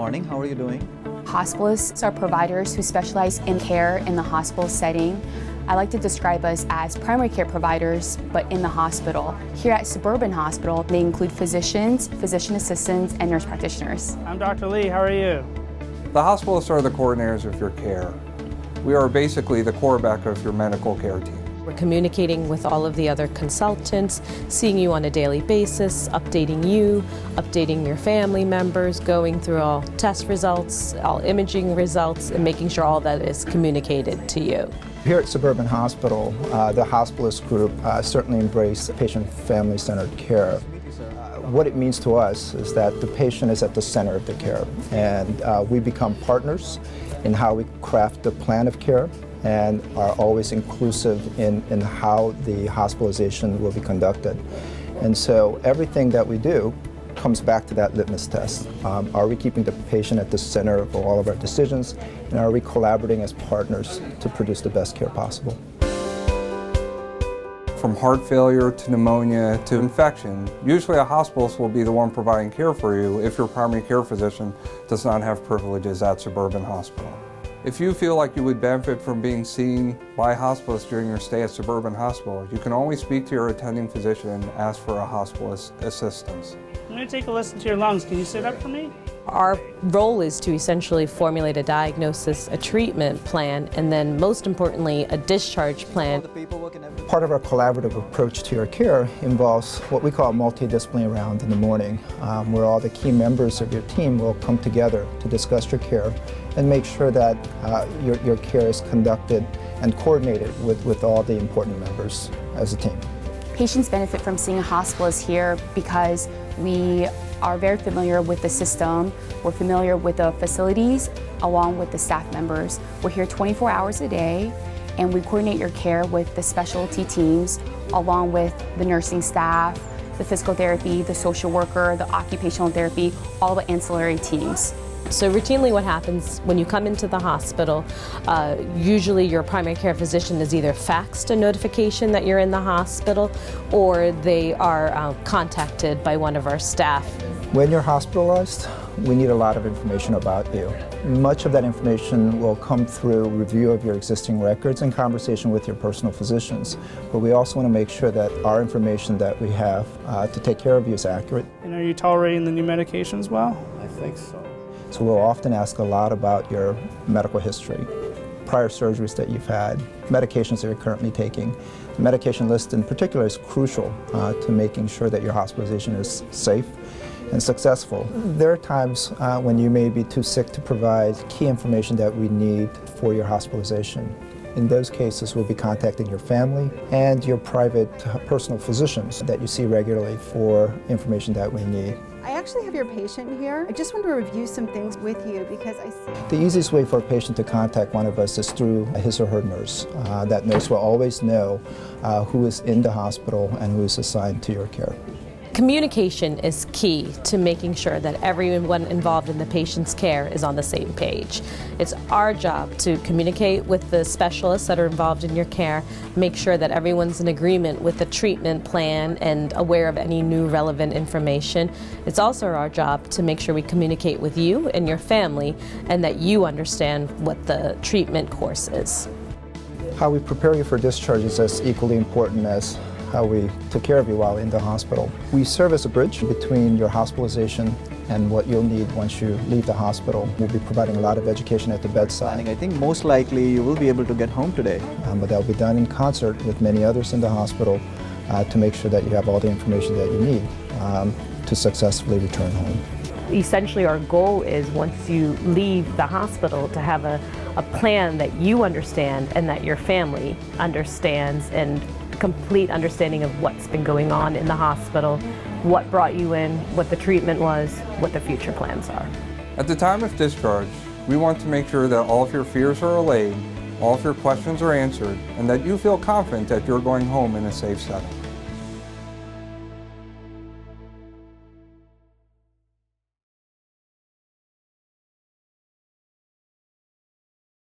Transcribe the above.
morning. How are you doing? Hospitalists are providers who specialize in care in the hospital setting. I like to describe us as primary care providers, but in the hospital. Here at Suburban Hospital, they include physicians, physician assistants, and nurse practitioners. I'm Dr. Lee. How are you? The hospitalists are the coordinators of your care. We are basically the quarterback of your medical care team. We're communicating with all of the other consultants, seeing you on a daily basis, updating you, updating your family members, going through all test results, all imaging results, and making sure all that is communicated to you. Here at Suburban Hospital, the hospitalist group certainly embrace patient-family centered care. What it means to us is that the patient is at the center of the care, and we become partners in how we craft the plan of care and are always inclusive in how the hospitalization will be conducted. And so everything that we do comes back to that litmus test. Are we keeping the patient at the center of all of our decisions, and are we collaborating as partners to produce the best care possible? From heart failure to pneumonia to infection, usually a hospitalist will be the one providing care for you if your primary care physician does not have privileges at Suburban Hospital. If you feel like you would benefit from being seen by hospitalists during your stay at Suburban Hospital, you can always speak to your attending physician and ask for a hospitalist assistance. I'm going to take a listen to your lungs. Can you sit up for me? Our role is to essentially formulate a diagnosis, a treatment plan, and then most importantly, a discharge plan. Part of our collaborative approach to your care involves what we call a multidisciplinary round in the morning, where all the key members of your team will come together to discuss your care and make sure that your care is conducted and coordinated with all the important members as a team. Patients benefit from seeing a hospitalist here because we are very familiar with the system, we're familiar with the facilities, along with the staff members. We're here 24 hours a day, and we coordinate your care with the specialty teams, along with the nursing staff, the physical therapy, the social worker, the occupational therapy, all the ancillary teams. So routinely what happens when you come into the hospital, usually your primary care physician is either faxed a notification that you're in the hospital, or they are contacted by one of our staff. When you're hospitalized, we need a lot of information about you. Much of that information will come through review of your existing records and conversation with your personal physicians. But we also want to make sure that our information that we have to take care of you is accurate. And are you tolerating the new medications well? I think so. So we'll often ask a lot about your medical history, prior surgeries that you've had, medications that you're currently taking. The medication list in particular is crucial to making sure that your hospitalization is safe and successful. There are times when you may be too sick to provide key information that we need for your hospitalization. In those cases, we'll be contacting your family and your private personal physicians that you see regularly for information that we need. I actually have your patient here. I just want to review some things with you because I see... The easiest way for a patient to contact one of us is through his or her nurse. That nurse will always know who is in the hospital and who is assigned to your care. Communication is key to making sure that everyone involved in the patient's care is on the same page. It's our job to communicate with the specialists that are involved in your care, make sure that everyone's in agreement with the treatment plan and aware of any new relevant information. It's also our job to make sure we communicate with you and your family and that you understand what the treatment course is. How we prepare you for discharge is as equally important as how we took care of you while in the hospital. We serve as a bridge between your hospitalization and what you'll need once you leave the hospital. We'll be providing a lot of education at the bedside. I think most likely you will be able to get home today. But that'll be done in concert with many others in the hospital to make sure that you have all the information that you need to successfully return home. Essentially our goal is once you leave the hospital to have a plan that you understand and that your family understands, and complete understanding of what's been going on in the hospital, what brought you in, what the treatment was, what the future plans are. At the time of discharge, we want to make sure that all of your fears are allayed, all of your questions are answered, and that you feel confident that you're going home in a safe setting.